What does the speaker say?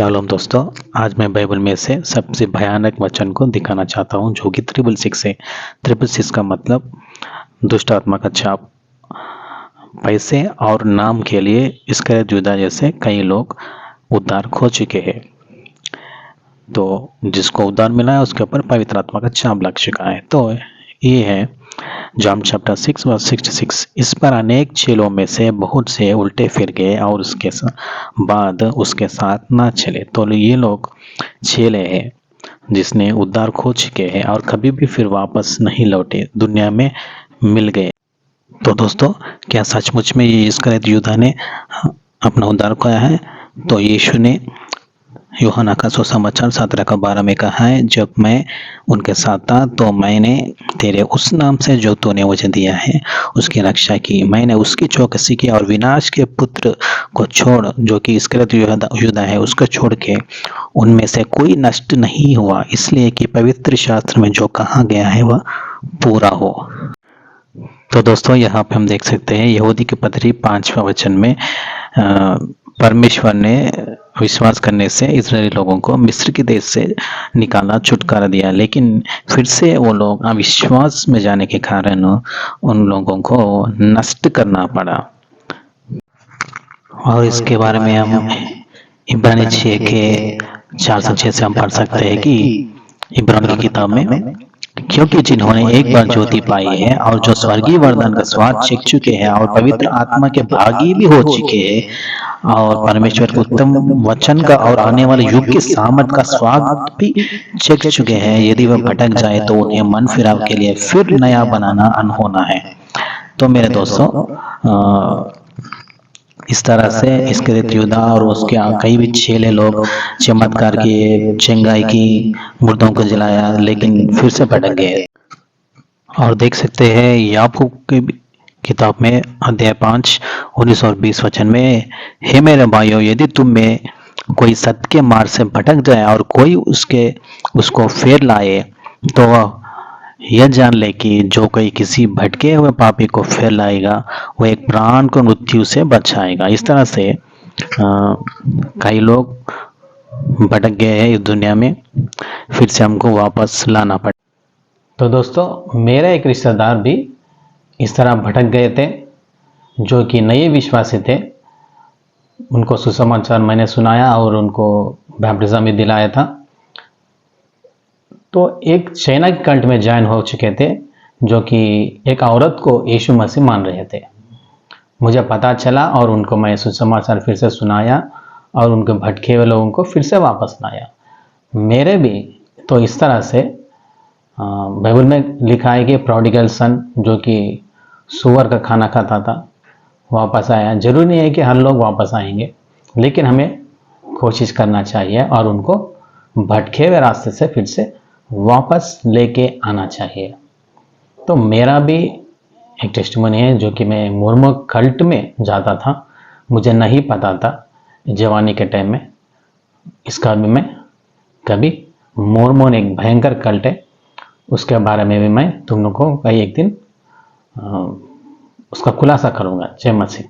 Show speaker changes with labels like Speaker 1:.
Speaker 1: Shalom दोस्तों, आज मैं बाइबल में से सबसे भयानक वचन को दिखाना चाहता हूं जो कि 666 है। 666 का मतलब दुष्ट आत्मा का छाप। पैसे और नाम के लिए इस्करियोत यूदा जैसे कई लोग उद्धार खो चुके हैं। तो जिसको उद्धार मिला है उसके ऊपर पवित्र आत्मा का छाप लग चुका है। तो ये है जॉन चैप्टर 6 वर्स 66। इस पर अनेक चेलों में से बहुत से उल्टे फिर गए और उसके बाद उसके साथ ना चले। तो ये लोग चेले हैं जिसने उद्धार खो चुके हैं और कभी भी फिर वापस नहीं लौटे, दुनिया में मिल गए। तो दोस्तों, क्या सचमुच में ये इस्करियोत यूदा ने अपना उद्धार खोया है? तो यीशु ने यूहन्ना का सुसमाचार 17:12 में कहा है, जब मैं उनके साथ था तो मैंने तेरे उस नाम से जो तूने मुझे दिया है उसकी रक्षा की। मैंने उसकी चौकसी की और विनाश के पुत्र को छोड़, जो कि इस्करियोत यूदा है, उसको छोड़ के उनमें से कोई नष्ट नहीं हुआ, इसलिए कि पवित्र शास्त्र में जो कहा गया है वह पूरा हो। तो दोस्तों, यहाँ पे हम देख सकते हैं यहूदी की पत्री 5वां वचन में परमेश्वर ने विश्वास करने से इजरायली लोगों को मिस्र के देश से निकाला, छुटकारा दिया, लेकिन फिर से वो लोग अविश्वास में जाने के कारण उन लोगों को नष्ट करना पड़ा। और इसके बारे में हम इब्रानी 6 के 4 से 6 से हम पढ़ सकते हैं कि इब्रानी की किताब में, क्योंकि जिन्होंने एक बार ज्योति पाई है और जो स्वर्गीय वरदान का स्वाद चख चुके हैं और पवित्र आत्मा के भागी भी हो चुके हैं और परमेश्वर के उत्तम वचन का और आने वाले युग के सामर्थ का स्वाद भी चख चुके हैं, यदि वह भटक जाए तो उन्हें मन फिराव के लिए फिर नया बनाना अनहोना है। तो मेरे दोस्तों, इस तरह से इस्करियोत यूदा और उसके कई भी चेले लोग चमत्कार किए, चंगाई की, मुर्दों को जलाया, लेकिन फिर से भटक गए। और देख सकते हैं याकूब की किताब में अध्याय 5 19 और 20 वचन में, हे मेरे भाइयों, यदि तुम में कोई सत्य के मार्ग से भटक जाए और कोई उसको फेर लाए, तो वह यह जान ले कि जो कोई किसी भटके हुए पापी को फेर लाएगा वो एक प्राण को मृत्यु से बचाएगा। इस तरह से कई लोग भटक गए हैं इस दुनिया में, फिर से हमको वापस लाना पड़ा। तो दोस्तों, मेरा एक रिश्तेदार भी इस तरह भटक गए थे, जो कि नए विश्वासी थे। उनको सुसमाचार मैंने सुनाया और उनको बैप्टिज्म भी दिलाया था। तो एक चाइना के कल्ट में ज्वाइन हो चुके थे, जो कि एक औरत को यीशु मसीह मान रहे थे। मुझे पता चला और उनको मैं सुसमाचार फिर से सुनाया और उनके भटके हुए लोगों को फिर से वापस लाया। मेरे भी तो इस तरह से बाइबल में लिखा है कि प्रोडिगल सन, जो कि सुअर का खाना खाता था, वापस आया। जरूरी नहीं है कि हर लोग वापस आएंगे, लेकिन हमें कोशिश करना चाहिए और उनको भटके हुए रास्ते से फिर से वापस लेके आना चाहिए। तो मेरा भी एक टेस्टिमनी है, जो कि मैं मुर्मो कल्ट में जाता था, मुझे नहीं पता था जवानी के टाइम में इसका भी मैं कभी मोर्मोन एक भयंकर कल्ट है, उसके बारे में भी मैं तुम लोगों को कई एक दिन उसका खुलासा करूंगा। जय मसीह की।